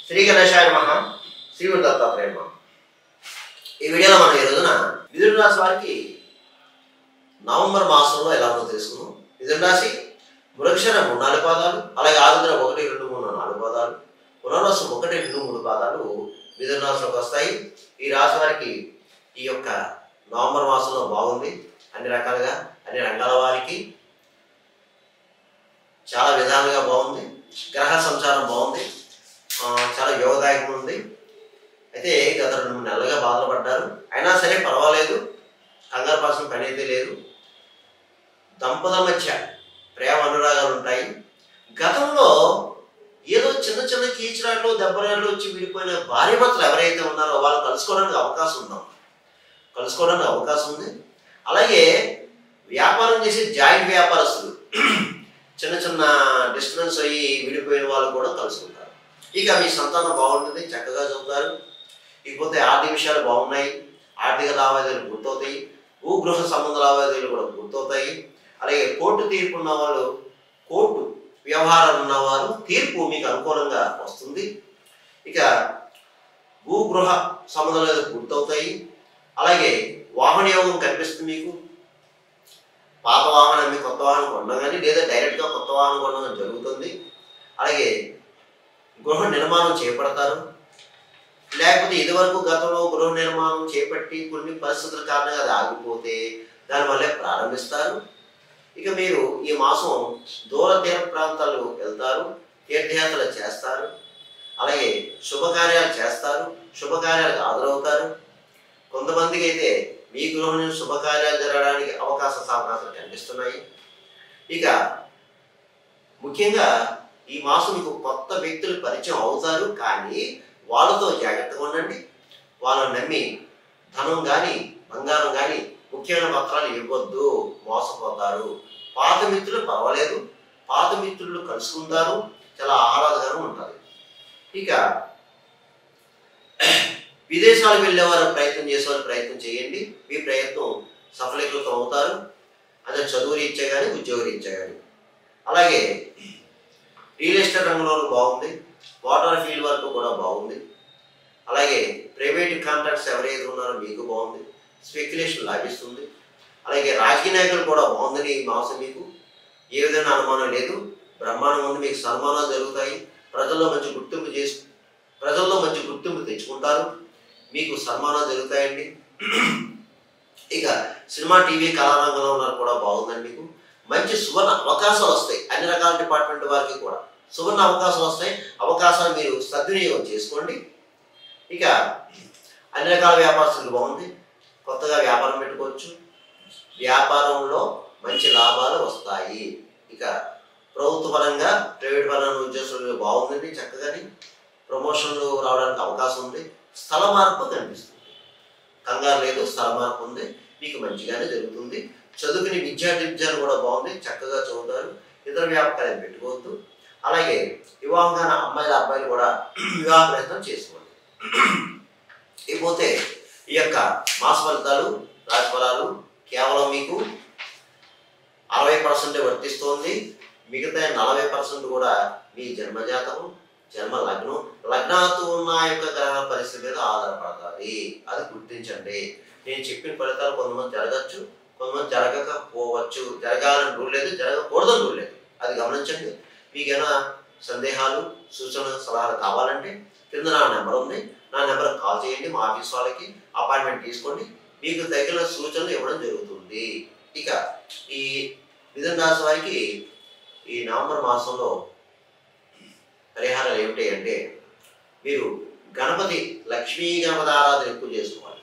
శ్రీ గణేశాయ నమః. శ్రీ గురు దత్తాత్రేయ నమః. ఈ వీడియోలో మనం ఈ రోజున మిథున రాశి వారికి నవంబర్ మాసంలో ఎలా ఉందో తెలుసుకుందాం. మిథున రాశి మృగశిర 3-4 పాదాలు, అలాగే ఆరుద్ర 1, 2, 3, 4 పాదాలు, పునర్వసు 1, 2, 3 పాదాలు మిథున రాశిలోకి వస్తాయి. ఈ రాశి వారికి ఈ యొక్క నవంబర్ మాసంలో బాగుంది. అన్ని రకాలుగా అన్ని రంగాల వారికి చాలా విధాలుగా బాగుంది. గ్రహ సంచారం బాగుంది, చాలా యోగదాయకంగా ఉంది. అయితే గత 2-3 నెలలుగా బాధలు పడ్డారు. అయినా సరే పర్వాలేదు, కంగారు పడాల్సిన పని అయితే లేదు. దంపతుల మధ్య ప్రేమ అనురాగాలు ఉంటాయి. గతంలో ఏదో చిన్న చిన్న కీచురాట్లు దెబ్బరాట్లు వచ్చి విడిపోయిన భార్యాభర్తలు ఎవరైతే ఉన్నారో వాళ్ళు కలుసుకోవడానికి అవకాశం ఉంది. అలాగే వ్యాపారం చేసే జాయింట్ వ్యాపారస్తులు చిన్న చిన్న డిస్టర్బెన్స్ అయ్యి విడిపోయిన వాళ్ళు కూడా కలుసుకుంటారు. ఇక మీ సంతానం బాగుంటుంది, చక్కగా చదువుతారు. ఇకపోతే ఆర్థిక విషయాలు బాగున్నాయి, ఆర్థిక లావాదేవీలు పూర్తవుతాయి, భూగృహ సంబంధ లావాదేవీలు కూడా పూర్తవుతాయి. అలాగే కోర్టు తీర్పు ఉన్నవాళ్ళు, కోర్టు వ్యవహారాలు ఉన్నవారు తీర్పు మీకు అనుకూలంగా వస్తుంది. ఇక భూగృహ సంబంధాలు పూర్తవుతాయి. అలాగే వాహన యోగం కనిపిస్తుంది మీకు. పాత వాహనం మీ కొత్త వాహనం కొనడం కానీ లేదా డైరెక్ట్గా కొత్త వాహనం కొనడం జరుగుతుంది. అలాగే గృహ నిర్మాణం చేపడతారు. లేకపోతే ఇదివరకు గతంలో గృహ నిర్మాణం చేపట్టి కొన్ని పరిస్థితుల కారణంగా అది ఆగిపోతే దానివల్లే ప్రారంభిస్తారు. ఇక మీరు ఈ మాసం దూర తీర ప్రాంతాలు వెళ్తారు, తీర్థయాత్రలు చేస్తారు, అలాగే శుభకార్యాలు చేస్తారు, శుభకార్యాలకు హాజరవుతారు. కొంతమందికి అయితే మీ గృహంలో శుభకార్యాలు జరగడానికి అవకాశాలు కనిపిస్తున్నాయి. ఇక ముఖ్యంగా ఈ మాసం మీకు కొత్త వ్యక్తులు పరిచయం అవుతారు, కానీ వాళ్ళతో జాగ్రత్తగా ఉండండి. వాళ్ళని నమ్మి ధనం కానీ బంగారం కానీ ముఖ్యమైన పత్రాలు ఇవ్వద్దు, మోసపోతారు. పాత మిత్రులు పర్వాలేదు, పాత మిత్రులు కలుసుకుంటారు, చాలా ఆహ్లాదకరంగా ఉంటుంది. ఇక విదేశాలకు వెళ్ళేవారు ప్రయత్నం చేసేవారు ప్రయత్నం చేయండి. మీ ప్రయత్నం సఫలీకృతం అవుతారు. అదే చదువు రీత్యా కానీ ఉద్యోగ రీత్యా కానీ. అలాగే రియల్ ఎస్టేట్ రంగంలో బాగుంది, వాటర్ ఫీల్డ్ వరకు కూడా బాగుంది. అలాగే ప్రైవేట్ కాంట్రాక్ట్స్ ఎవరైతే ఉన్నారో మీకు బాగుంది, స్పెక్యులేషన్ లాభిస్తుంది. అలాగే రాజకీయ నాయకులు కూడా బాగుందని ఈ మాసం మీకు ఏ విధమైన అనుమానం లేదు, బ్రహ్మాండం ఉంది. మీకు సన్మానాలు జరుగుతాయి, ప్రజల్లో మంచి గుర్తింపు తెచ్చుకుంటారు, మీకు సన్మానాలు జరుగుతాయండి. ఇక సినిమా టీవీ కళారంగంలో ఉన్నారు కూడా బాగుందండి. మీకు మంచి సువర్ణ అవకాశాలు వస్తాయి. అన్ని రకాల డిపార్ట్మెంట్ వారికి కూడా సువర్ణ అవకాశాలు వస్తాయి. అవకాశాలు మీరు సద్వినియోగం చేసుకోండి. ఇక అన్ని రకాల వ్యాపారస్తులు బాగుంది, కొత్తగా వ్యాపారం పెట్టుకోవచ్చు, వ్యాపారంలో మంచి లాభాలు వస్తాయి. ఇక ప్రభుత్వ పరంగా ప్రైవేట్ పరంగా ఉద్యోగస్తులు బాగుందండి, చక్కగాని ప్రమోషన్లు రావడానికి అవకాశం ఉంది. స్థల మార్పు కనిపిస్తుంది, కంగారు లేదు, స్థల మార్పు ఉంది, మీకు మంచిగానే జరుగుతుంది. చదువుకునే విద్యార్థులు కూడా బాగుంది, చక్కగా చదువుతారు. ఇతర వ్యాపకాలు పెట్టుకోవద్దు. అలాగే వివాహం కాని అమ్మాయిలు అబ్బాయిలు కూడా వివాహ ప్రయత్నం చేసుకోండి. ఇకపోతే ఈ యొక్క మాస ఫలితాలు రాశి ఫలాలు కేవలం మీకు 60% వర్తిస్తోంది. మిగతా 40% కూడా మీ జన్మజాతకం, జన్మ లగ్నం, లగ్నాతో ఉన్న యొక్క గ్రహ పరిస్థితి మీద ఆధారపడుతుంది. అది గుర్తించండి. నేను చెప్పిన ఫలితాలు కొంతమంది జరగచ్చు, కొంతమంది జరగకపోవచ్చు. జరగాలని రూల్ లేదు, జరగకూడదని రూల్ లేదు, అది గమనించండి. మీకైనా సందేహాలు, సూచనలు, సలహాలు కావాలంటే కింద నా నెంబర్ ఉంది, నా నెంబర్కి కాల్ చేయండి. మా ఆఫీస్ వాళ్ళకి అపాయింట్మెంట్ తీసుకోండి, మీకు తగిన సూచనలు ఇవ్వడం జరుగుతుంది. ఇక ఈ మిథున రాశి వారికి ఈ నవంబర్ మాసంలో పరిహారాలు ఏమిటి అంటే, మీరు గణపతి లక్ష్మీ గణపతి ఆరాధన ఎక్కువ చేసుకోవాలి,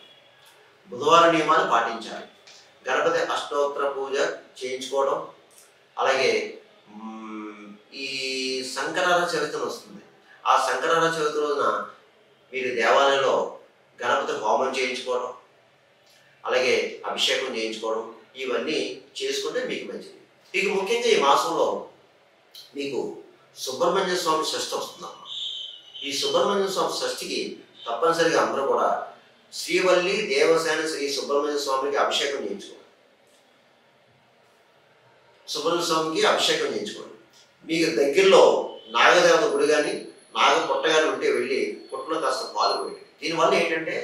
బుధవారం నియమాలు పాటించాలి, గణపతి అష్టోత్తర పూజ చేయించుకోవడం. అలాగే ఈ సంకటహర చవితి వస్తుంది, ఆ సంకటహర చవితి రోజున మీరు దేవాలయంలో గణపతి హోమం చేయించుకోవడం, అలాగే అభిషేకం చేయించుకోవడం, ఇవన్నీ చేసుకుంటే మీకు మంచిది. ఇక ముఖ్యంగా ఈ మాసంలో మీకు సుబ్రహ్మణ్య స్వామి షష్ఠి వస్తుందమ్మా. ఈ సుబ్రహ్మణ్య స్వామి షష్ఠికి తప్పనిసరిగా అందరూ కూడా శ్రీవల్లి దేవసేన శ్రీ సుబ్రహ్మణ్య స్వామికి అభిషేకం చేయించుకోండి. సుబ్రహ్మణ్య స్వామికి అభిషేకం చేయించుకోండి. మీకు దగ్గరలో నాగదేవత గుడి కానీ నాగ పుట్టగానే ఉంటే వెళ్ళి పుట్టలో కాస్త పాలు పోయి. దీనివల్ల ఏంటంటే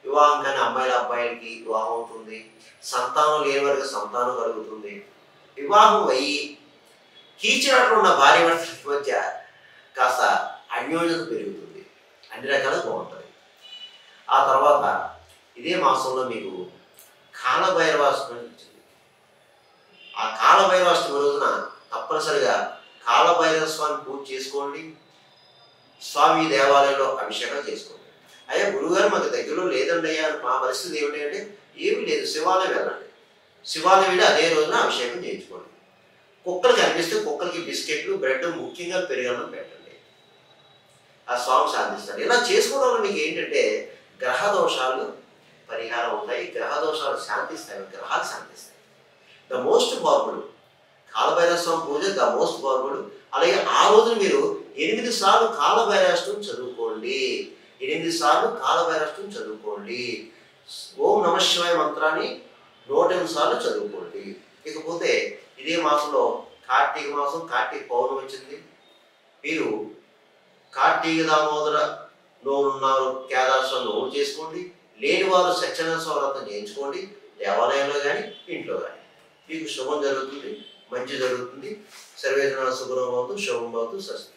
వివాహం కానీ అమ్మాయిల అబ్బాయిలకి వివాహం అవుతుంది, సంతానం లేని వారికి సంతానం కలుగుతుంది. వివాహం అయ్యి కీచినట్లు ఉన్న భార్య భర్తల మధ్య కాస్త అన్యోన్యత పెరుగుతుంది, అన్ని రకాలుగా బాగుంటుంది. ఆ తర్వాత ఇదే మాసంలో మీకు కాలభైరవాష్టమి వచ్చింది. ఆ కాలభైరవాష్టమి రోజున తప్పనిసరిగా కాలభైరవ స్వామి పూజ చేసుకోండి, స్వామి దేవాలయంలో అభిషేకం చేసుకోండి. అయ్యా గురువుగారు మాకు దగ్గరలో లేదండి అయ్యా, మా పరిస్థితి ఏమిటి అంటే ఏమీ లేదు, శివాలయం వెళ్ళండి. శివాలయం వెళ్ళి అదే రోజున అభిషేకం చేయించుకోండి. కుక్కలు కనిపిస్తే కుక్కలకి బిస్కెట్లు బ్రెడ్ ముఖ్యంగా పెరుగన్నం పెట్టండి, ఆ స్వామి శాంతిస్తాడు. ఇలా చేసుకోవడం వల్ల మీకు ఏంటంటే గ్రహ దోషాలు పరిహారం అవుతాయి, గ్రహ దోషాలు శాంతిస్తాయి, గ్రహాలు శాంతిస్తాయి. ద మోస్ట్ పవర్ఫుల్ కాలభైరవ స్వామి పూజ ద మోస్ట్ పవర్ఫుల్. అలాగే ఆ రోజున మీరు 8 సార్లు కాలభైరవాష్టమి చదువుకోండి, 8 సార్లు కాలభైరవాష్టమి చదువుకోండి. ఓం నమ శివాయ మంత్రాన్ని 108 సార్లు చదువుకోండి. ఇకపోతే ఇదే మాసంలో కార్తీక మాసం, కార్తీక పౌర్ణమి వచ్చింది. మీరు కార్తీక దామోదర నోమున్నారు, కేదార్స్వామి నోము చేసుకోండి. లేని వారు సత్యనారాయణ వ్రతం చేయించుకోండి, దేవాలయంలో కానీ ఇంట్లో కానీ. మీకు శుభం జరుగుతుంది, మంచి జరుగుతుంది. సర్వేజన సుఖం భవతు, శుభం భవతు, స్వస్తి.